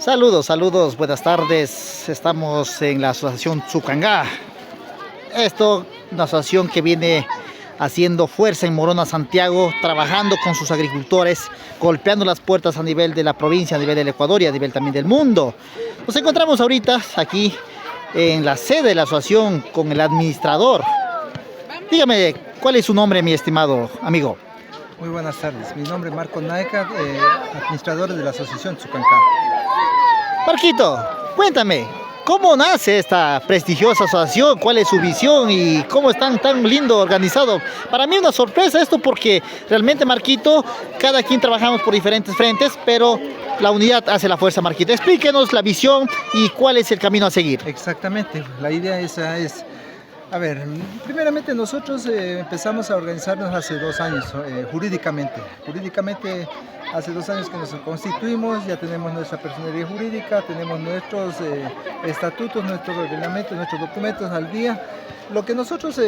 Saludos, saludos, buenas tardes. Estamos en la asociación Tsucangá. Esto, una asociación que viene haciendo fuerza en Morona, Santiago, trabajando con sus agricultores, golpeando las puertas a nivel de la provincia, a nivel del Ecuador y a nivel también del mundo. Nos encontramos ahorita aquí en la sede de la asociación con el administrador. Dígame, ¿cuál es su nombre, mi estimado amigo? Muy buenas tardes, mi nombre es Marco Naeca, administrador de la asociación Tsucangá. Marquito, cuéntame, ¿cómo nace esta prestigiosa asociación? ¿Cuál es su visión y cómo están tan lindo organizado? Para mí una sorpresa esto porque realmente, Marquito, cada quien trabajamos por diferentes frentes, pero la unidad hace la fuerza, Marquito. Explíquenos la visión y cuál es el camino a seguir. Exactamente, la idea esa es... A ver, primeramente nosotros empezamos a organizarnos hace 2 años jurídicamente. Jurídicamente hace 2 años que nos constituimos, ya tenemos nuestra personería jurídica, tenemos nuestros estatutos, nuestros reglamentos, nuestros documentos al día. Lo que nosotros,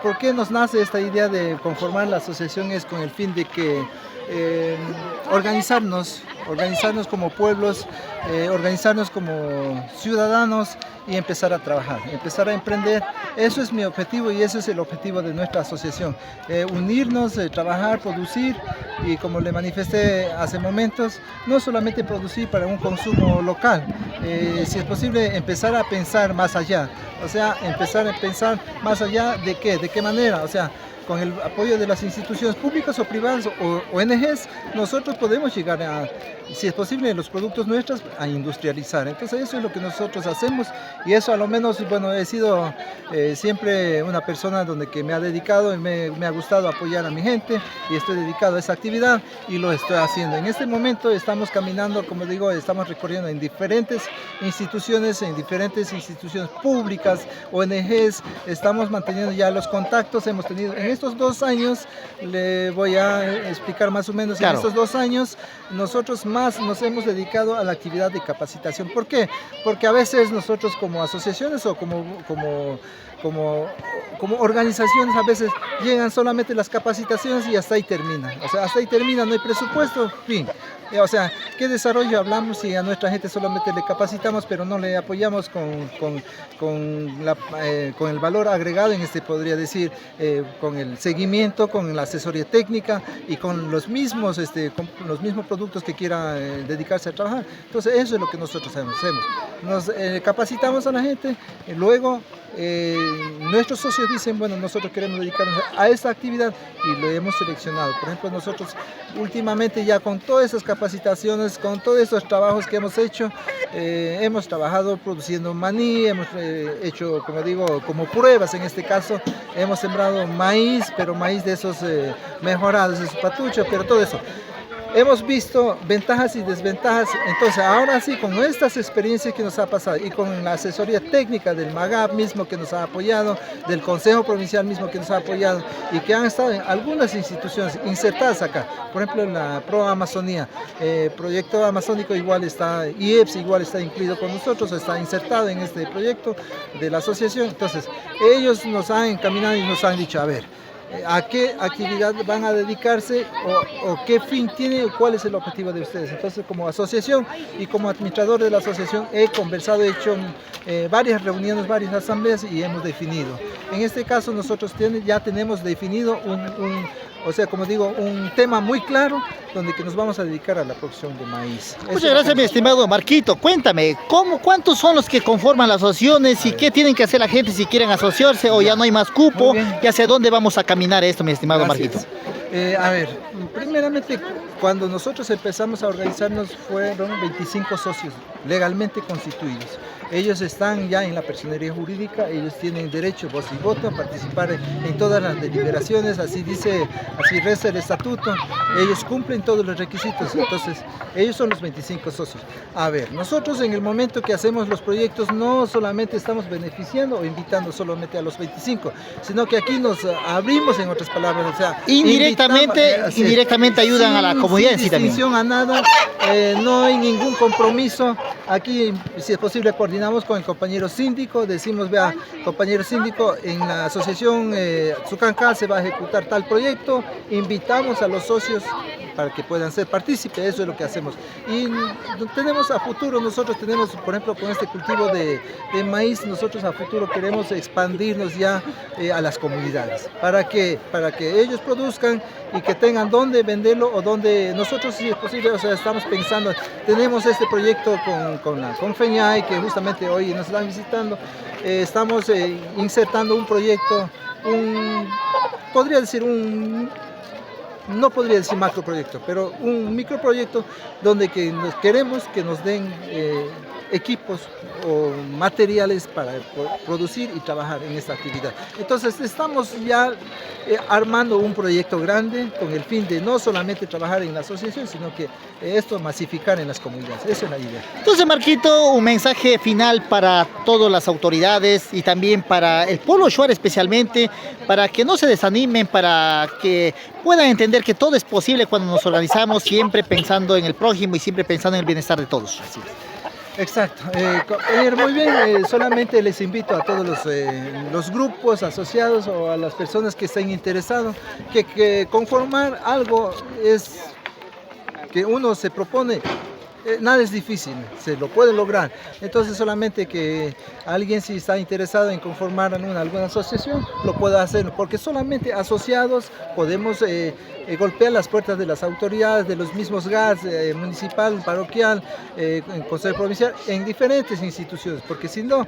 ¿por qué nos nace esta idea de conformar la asociación? Es con el fin de que organizarnos como pueblos, organizarnos como ciudadanos y empezar a trabajar, empezar a emprender. Eso es mi objetivo y ese es el objetivo de nuestra asociación. Unirnos, trabajar, producir y, como le manifesté hace momentos, no solamente producir para un consumo local, si es posible empezar a pensar más allá. O sea, empezar a pensar más allá de qué manera, o sea, con el apoyo de las instituciones públicas o privadas o ONGs, nosotros podemos llegar a, si es posible, los productos nuestros a industrializar. Entonces eso es lo que nosotros hacemos y eso a lo menos, bueno, he sido siempre una persona que me ha dedicado y me ha gustado apoyar a mi gente y estoy dedicado a esa actividad y lo estoy haciendo. En este momento estamos caminando, como digo, estamos recorriendo en diferentes instituciones públicas, ONGs, estamos manteniendo ya los contactos, hemos tenido en estos 2 años, le voy a explicar más o menos, claro. En estos 2 años nosotros más nos hemos dedicado a la actividad de capacitación. ¿Por qué? Porque a veces nosotros como asociaciones o como organizaciones a veces llegan solamente las capacitaciones y hasta ahí termina. O sea, hasta ahí termina, no hay presupuesto, fin. O sea, ¿qué desarrollo hablamos si a nuestra gente solamente le capacitamos pero no le apoyamos con el valor agregado, podría decir, con el seguimiento, con la asesoría técnica y con los mismos productos que quiera dedicarse a trabajar? Entonces eso es lo que nosotros hacemos. Nos capacitamos a la gente y luego nuestros socios dicen, bueno, nosotros queremos dedicarnos a esta actividad y lo hemos seleccionado. Por ejemplo, nosotros últimamente ya con todas esas capacitaciones, con todos esos trabajos que hemos hecho, hemos trabajado produciendo maní, hemos hecho, como digo, como pruebas en este caso, hemos sembrado maíz, pero maíz de esos mejorados, de esos patuchos, pero todo eso. Hemos visto ventajas y desventajas, entonces ahora sí, con estas experiencias que nos ha pasado y con la asesoría técnica del MAGAP mismo que nos ha apoyado, del Consejo Provincial mismo que nos ha apoyado y que han estado en algunas instituciones insertadas acá, por ejemplo en la Pro Amazonía, proyecto amazónico igual está, IEPS igual está incluido con nosotros, está insertado en este proyecto de la asociación. Entonces ellos nos han encaminado y nos han dicho, a ver, ¿a qué actividad van a dedicarse o qué fin tiene o cuál es el objetivo de ustedes? Entonces, como asociación y como administrador de la asociación he conversado, he hecho varias reuniones, varias asambleas y hemos definido. En este caso nosotros ya tenemos definido o sea, como digo, un tema muy claro donde que nos vamos a dedicar a la producción de maíz. Muchas gracias, mi estimado Marquito. Cuéntame, ¿cuántos son los que conforman las asociaciones y qué tienen que hacer la gente si quieren asociarse o ya no hay más cupo y hacia dónde vamos a caminar esto, mi estimado Marquito? A ver, primeramente cuando nosotros empezamos a organizarnos fueron 25 socios legalmente constituidos. Ellos están ya en la personería jurídica, ellos tienen derecho, voz y voto, a participar en todas las deliberaciones, así reza el estatuto, ellos cumplen todos los requisitos, entonces ellos son los 25 socios. A ver, nosotros en el momento que hacemos los proyectos no solamente estamos beneficiando o invitando solamente a los 25, sino que aquí nos abrimos, en otras palabras, o sea, indirectamente ayudan a la comunidad en sí también. Sin distinción a nada, no hay ningún compromiso, aquí si es posible coordinar con el compañero síndico, decimos, vea, compañero síndico, en la asociación Tsucangá se va a ejecutar tal proyecto, invitamos a los socios para que puedan ser partícipes, eso es lo que hacemos. Y tenemos a futuro, nosotros tenemos, por ejemplo, con este cultivo de maíz, nosotros a futuro queremos expandirnos ya a las comunidades, para que ellos produzcan y que tengan dónde venderlo o donde nosotros, si es posible, o sea, estamos pensando, tenemos este proyecto con FENIAI, que justamente hoy nos están visitando, estamos insertando un proyecto, podría decir no podría decir macroproyecto, pero un microproyecto donde queremos que nos den equipos o materiales para producir y trabajar en esta actividad. Entonces estamos ya armando un proyecto grande con el fin de no solamente trabajar en la asociación, sino que esto masificar en las comunidades. Esa es la idea. Entonces, Marquito, un mensaje final para todas las autoridades y también para el pueblo shuar especialmente, para que no se desanimen, para que puedan entender que todo es posible cuando nos organizamos, siempre pensando en el prójimo y siempre pensando en el bienestar de todos. Así es. Exacto, muy bien, solamente les invito a todos los grupos asociados o a las personas que estén interesados que conformar algo es que uno se propone. Nada es difícil, se lo puede lograr. Entonces solamente que alguien, si está interesado en conformar alguna asociación, lo pueda hacer, porque solamente asociados podemos golpear las puertas de las autoridades, de los mismos GATS, municipal, parroquial, consejo provincial, en diferentes instituciones, porque si no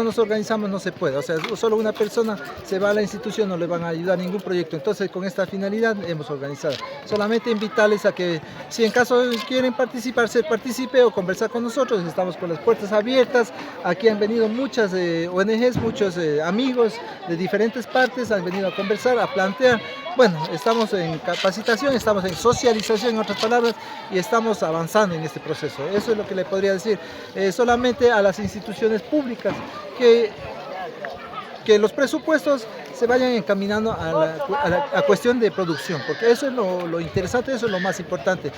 nos organizamos no se puede. O sea, solo una persona se va a la institución, no le van a ayudar a ningún proyecto. Entonces con esta finalidad hemos organizado. Solamente invitarles a que, si en caso quieren participar, participe o conversar con nosotros, estamos con las puertas abiertas. Aquí han venido muchas ONGs, muchos amigos de diferentes partes, han venido a conversar, a plantear. Bueno, estamos en capacitación, estamos en socialización, en otras palabras, y estamos avanzando en este proceso. Eso es lo que le podría decir. Solamente a las instituciones públicas que los presupuestos se vayan encaminando a cuestión de producción, porque eso es lo interesante, eso es lo más importante.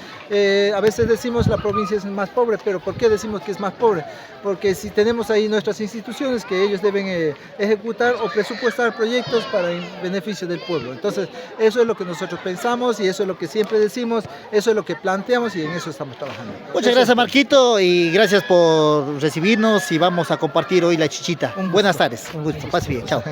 A veces decimos la provincia es más pobre, pero ¿por qué decimos que es más pobre? Porque si tenemos ahí nuestras instituciones que ellos deben ejecutar o presupuestar proyectos para el beneficio del pueblo. Entonces, eso es lo que nosotros pensamos y eso es lo que siempre decimos, eso es lo que planteamos y en eso estamos trabajando. Muchas gracias, Marquito, y gracias por recibirnos y vamos a compartir hoy la chichita. Buenas tardes, un gusto, pase bien, chao.